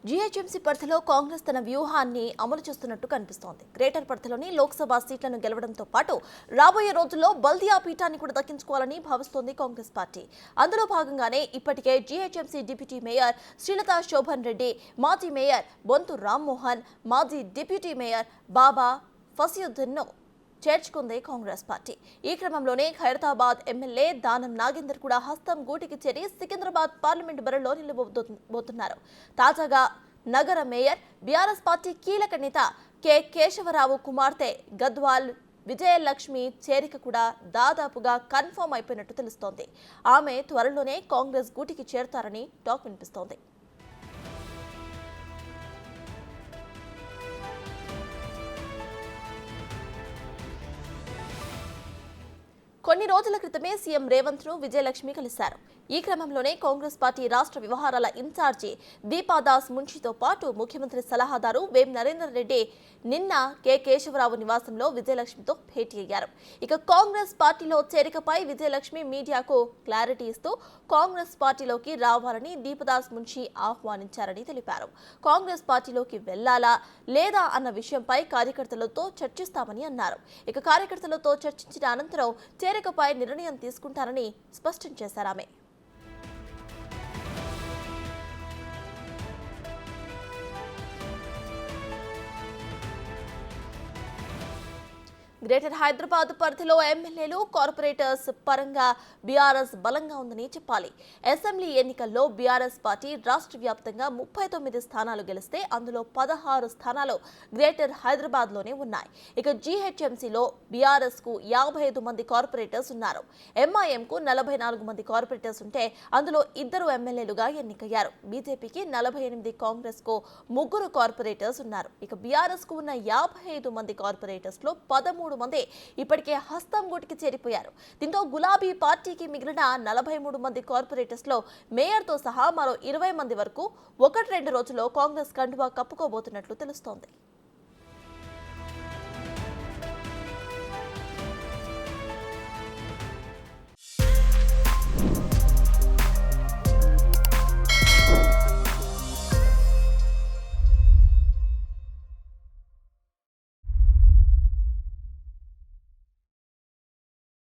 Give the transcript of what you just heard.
GHMC పరిధిలో కాంగ్రెస్ తన వ్యూహాన్ని అమలు చేస్తున్నట్టు కనిపిస్తోంది. గ్రేటర్ పరిధిలోని లోక్సభ సీట్లను గెలవడంతో పాటు రాబోయే రోజుల్లో బల్దియా పీఠాన్ని కూడా దక్కించుకోవాలని భావిస్తోంది కాంగ్రెస్ పార్టీ. అందులో భాగంగానే ఇప్పటికే GHMC deputy mayor Srilatha Shobhan Reddy, మాజీ మేయర్ బొంతు రామ్మోహన్, మాజీ డిప్యూటీ మేయర్ బాబా ఫసియుద్దీన్ను చేర్చుకుంది కాంగ్రెస్ పార్టీ. ఈ క్రమంలోనే ఖైరతాబాద్ ఎమ్మెల్యే దానం నాగేందర్ కూడా హస్తం గూటికి చేరి సికింద్రాబాద్ పార్లమెంటు బరిలో నిలబోతున్నారు. తాజాగా నగర మేయర్ బీఆర్ఎస్ పార్టీ కీలక నేత కె కేశవరావు కుమార్తె గద్వాల్ విజయలక్ష్మి చేరిక కూడా దాదాపుగా కన్ఫర్మ్ అయిపోయినట్టు తెలుస్తోంది. ఆమె త్వరలోనే కాంగ్రెస్ గూటికి చేరతారని టాక్ వినిపిస్తోంది. కొన్ని రోజుల క్రితమే సీఎం రేవంత్ ను విజయలక్ష్మి కలిశారు. ఈ క్రమంలోనే కాంగ్రెస్ పార్టీ రాష్ట్ర వ్యవహారాల ఇన్ఛార్జి దీపాదాస్ మున్షితో పాటు ముఖ్యమంత్రి సలహాదారు వేం నరేందర్ రెడ్డి నిన్న కె కేశవరావు నివాసంలో విజయలక్ష్మితో భేటీ అయ్యారు. ఇక కాంగ్రెస్ పార్టీలో చేరికపై విజయలక్ష్మి మీడియాకు క్లారిటీ ఇస్తూ కాంగ్రెస్ పార్టీలోకి రావాలని దీపదాస్ మున్షి ఆహ్వానించారని తెలిపారు. కాంగ్రెస్ పార్టీలోకి వెళ్లాలా లేదా అన్న విషయంపై కార్యకర్తలతో చర్చిస్తామని అన్నారు. ఇక కార్యకర్తలతో చర్చించిన అనంతరం చేరికపై నిర్ణయం తీసుకుంటారని స్పష్టం చేశారామె. గ్రేటర్ హైదరాబాద్ పరిధిలో ఎమ్మెల్యేలు, కార్పొరేటర్స్ పరంగా బీఆర్ఎస్ బలంగా ఉందని చెప్పాలి. అసెంబ్లీ ఎన్నికల్లో బీఆర్ఎస్ పార్టీ రాష్ట్ర వ్యాప్తంగా 39 స్థానాలు గెలిస్తే అందులో 16 స్థానాలు గ్రేటర్ హైదరాబాద్ లోనే ఉన్నాయి. ఇక జీహెచ్ఎంసీలో బీఆర్ఎస్ కు 55 మంది కార్పొరేటర్స్ ఉన్నారు. ఎంఐఎం కు 44 మంది కార్పొరేటర్స్ ఉంటే అందులో 2 ఎమ్మెల్యేలుగా ఎన్నికయ్యారు. బీజేపీకి 48, కాంగ్రెస్ కు 3 కార్పొరేటర్స్ ఉన్నారు. ఇక బీఆర్ఎస్ కు ఉన్న 55 మంది కార్పొరేటర్స్ లో 13 మంది ఇప్పటికే హస్తం గూటికి చేరిపోయారు. దీంతో గులాబీ పార్టీకి మిగిలిన 43 మంది కార్పొరేటర్స్ లో మేయర్ తో సహా మరో 20 మంది వరకు 1-2 రోజుల్లో కాంగ్రెస్ కండువా కప్పుకోబోతున్నట్లు తెలుస్తోంది.